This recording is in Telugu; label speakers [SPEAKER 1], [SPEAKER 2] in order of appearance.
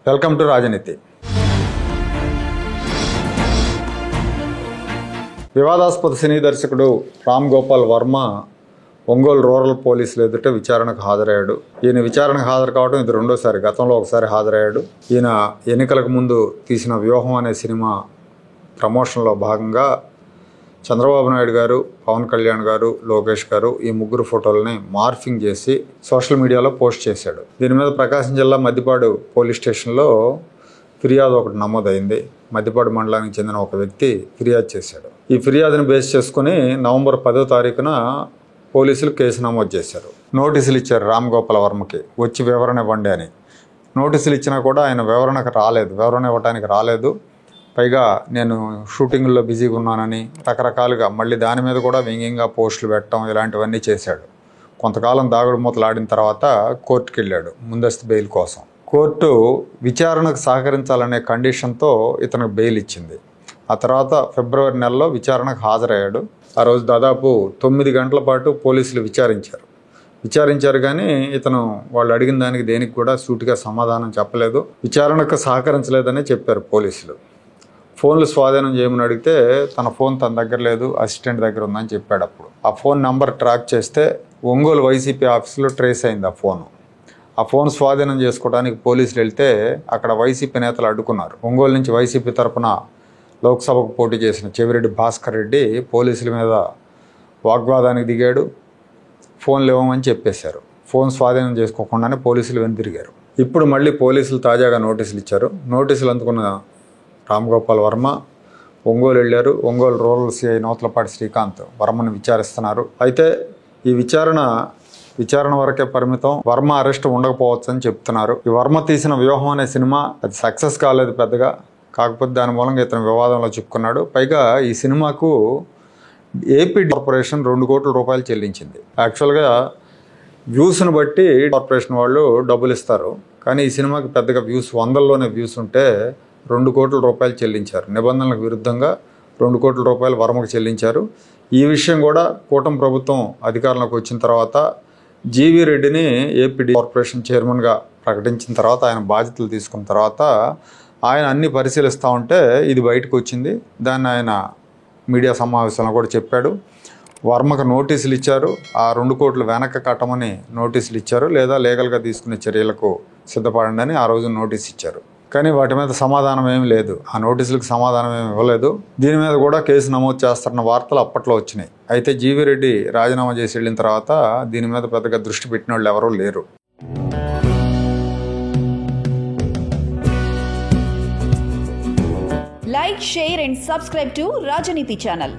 [SPEAKER 1] వెల్కమ్ టు రాజనీతి. వివాదాస్పద సినీ దర్శకుడు రామ్ గోపాల్ వర్మ ఒంగోలు రూరల్ పోలీసులు ఎదుట విచారణకు హాజరయ్యాడు. ఈయన విచారణకు హాజరు కావడం ఇది రెండోసారి. గతంలో ఒకసారి హాజరయ్యాడు. ఈయన ఎన్నికలకు ముందు తీసిన వ్యూహం అనే సినిమా ప్రమోషన్లో భాగంగా చంద్రబాబు నాయుడు గారు, పవన్ కళ్యాణ్ గారు, లోకేష్ గారు ఈ ముగ్గురు ఫోటోలని మార్ఫింగ్ చేసి సోషల్ మీడియాలో పోస్ట్ చేశాడు. దీని మీద ప్రకాశం జిల్లా మద్దిపాడు పోలీస్ స్టేషన్లో ఫిర్యాదు ఒకటి నమోదైంది. మద్దిపాడు మండలానికి చెందిన ఒక వ్యక్తి ఫిర్యాదు చేశాడు. ఈ ఫిర్యాదును బేస్ చేసుకుని నవంబర్ 10వ తారీఖున పోలీసులు కేసు నమోదు చేశారు. నోటీసులు ఇచ్చారు రామ్ గోపాల్ వర్మకి, వచ్చి వివరణ ఇవ్వండి అని. నోటీసులు ఇచ్చినా కూడా ఆయన వివరణ ఇవ్వడానికి రాలేదు. పైగా నేను షూటింగ్లో బిజీగా ఉన్నానని రకరకాలుగా మళ్ళీ దాని మీద కూడా వ్యంగ్యంగా పోస్టులు పెట్టడం ఇలాంటివన్నీ చేశాడు. కొంతకాలం దాగుడు మూతలు ఆడిన తర్వాత కోర్టుకి వెళ్ళాడు ముందస్తు బెయిల్ కోసం. కోర్టు విచారణకు సహకరించాలనే కండిషన్తో ఇతనికి బెయిల్ ఇచ్చింది. ఆ తర్వాత ఫిబ్రవరి నెలలో విచారణకు హాజరయ్యాడు. ఆ రోజు దాదాపు 9 గంటల పాటు పోలీసులు విచారించారు కానీ ఇతను వాళ్ళు అడిగిన దానికి దేనికి కూడా సూటిగా సమాధానం చెప్పలేదు. విచారణకు సహకరించలేదని చెప్పారు పోలీసులు. ఫోన్లు స్వాధీనం చేయమని అడిగితే తన ఫోన్ తన దగ్గర లేదు, అసిస్టెంట్ దగ్గర ఉందని చెప్పాడు. అప్పుడు ఆ ఫోన్ నంబర్ ట్రాక్ చేస్తే ఒంగోలు వైసీపీ ఆఫీసులో ట్రేస్ అయింది ఆ ఫోన్ స్వాధీనం చేసుకోవడానికి పోలీసులు వెళ్తే అక్కడ వైసీపీ నేతలు అడ్డుకున్నారు. ఒంగోలు నుంచి వైసీపీ తరఫున లోక్సభకు పోటీ చేసిన చెవిరెడ్డి భాస్కర్ రెడ్డి పోలీసుల మీద వాగ్వాదానికి దిగాడు. ఫోన్లు ఇవ్వమని చెప్పేశారు. ఫోన్ స్వాధీనం చేసుకోకుండానే పోలీసులు వెనుతిరిగారు. ఇప్పుడు మళ్ళీ పోలీసులు తాజాగా నోటీసులు ఇచ్చారు. నోటీసులు అందుకున్న రామ్ గోపాల్ వర్మ ఒంగోలు వెళ్ళారు. ఒంగోలు రూరల్ సిఐ నూతలపాటి శ్రీకాంత్ వర్మను విచారిస్తున్నారు. అయితే ఈ విచారణ వరకే పరిమితం. వర్మ అరెస్ట్ ఉండకపోవచ్చు అని చెప్తున్నారు. ఈ వర్మ తీసిన వ్యూహం అనే సినిమా అది సక్సెస్ కాలేదు పెద్దగా. కాకపోతే దాని మూలంగా ఇతను వివాదంలో చిక్కుకున్నాడు. పైగా ఈ సినిమాకు ఏపీ కార్పొరేషన్ 2 కోట్ల రూపాయలు చెల్లించింది. యాక్చువల్గా వ్యూస్ను బట్టి కార్పొరేషన్ వాళ్ళు డబ్బులు ఇస్తారు. కానీ ఈ సినిమాకి పెద్దగా వ్యూస్ 100లోనే వ్యూస్ ఉంటే 2 కోట్ల రూపాయలు చెల్లించారు. నిబంధనలకు విరుద్ధంగా 2 కోట్ల రూపాయలు వర్మకు చెల్లించారు. ఈ విషయం కూడా కూటమి ప్రభుత్వం అధికారంలోకి వచ్చిన తర్వాత జీవీ రెడ్డిని ఏపీ కార్పొరేషన్ చైర్మన్గా ప్రకటించిన తర్వాత ఆయన బాధ్యతలు తీసుకున్న తర్వాత ఆయన అన్ని పరిశీలిస్తూ ఉంటే ఇది బయటకు వచ్చింది. దాన్ని ఆయన మీడియా సమావేశంలో కూడా చెప్పాడు. వర్మకు నోటీసులు ఇచ్చారు. ఆ 2 కోట్లు వెనక్కి కట్టమని నోటీసులు ఇచ్చారు. లేదా లీగల్గా తీసుకునే చర్యలకు సిద్ధపడండి అని ఆ రోజు నోటీస్ ఇచ్చారు. కానీ వాటి మీద సమాధానం ఏమి లేదు. ఆ నోటీసులకు సమాధానం ఏమి ఇవ్వలేదు. దీని మీద కూడా కేసు నమోదు చేస్తారన్న వార్తలు అప్పట్లో వచ్చినాయి. అయితే జీవీ రెడ్డి రాజీనామా చేసి వెళ్ళిన తర్వాత దీని మీద పెద్దగా దృష్టి పెట్టిన వాళ్ళు ఎవరూ లేరు.
[SPEAKER 2] Like, share and subscribe to Rajaniti channel.